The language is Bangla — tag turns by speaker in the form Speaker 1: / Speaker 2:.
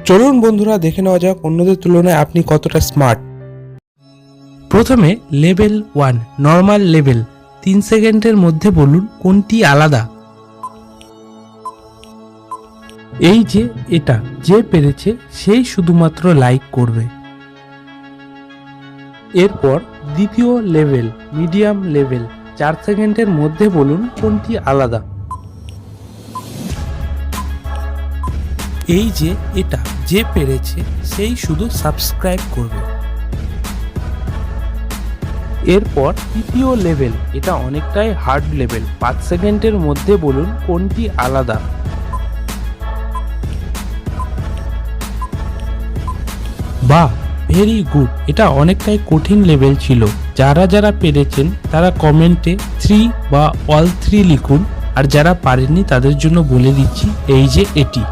Speaker 1: চলুন বন্ধুরা দেখে নেওয়া যাক অন্যদের তুলনায় আপনি কতটা স্মার্ট। প্রথমে লেভেল 1 নর্মাল লেভেল। 3 সেকেন্ডের মধ্যে বলুন কোনটি আলাদা। এই যে এটা যে পেরেছে সেই শুধুমাত্র লাইক করবে। এরপর দ্বিতীয় লেভেল মিডিয়াম লেভেল। 4 সেকেন্ডের মধ্যে বলুন কোনটি আলাদা। এই যে এটা যে পেরেছে সেই শুধু সাবস্ক্রাইব করবে। এরপর তৃতীয় লেভেল, এটা অনেকটাই হার্ড লেভেল। 5 সেকেন্ডের মধ্যে বলুন কোনটি আলাদা। বাহ, ভেরি গুড। এটা অনেকটাই কঠিন লেভেল ছিল। যারা যারা পেরেছেন তারা কমেন্টে 3 বা অল 3 লিখুন, আর যারা পারেননি তাদের জন্য বলে দিচ্ছি এই যে এটি।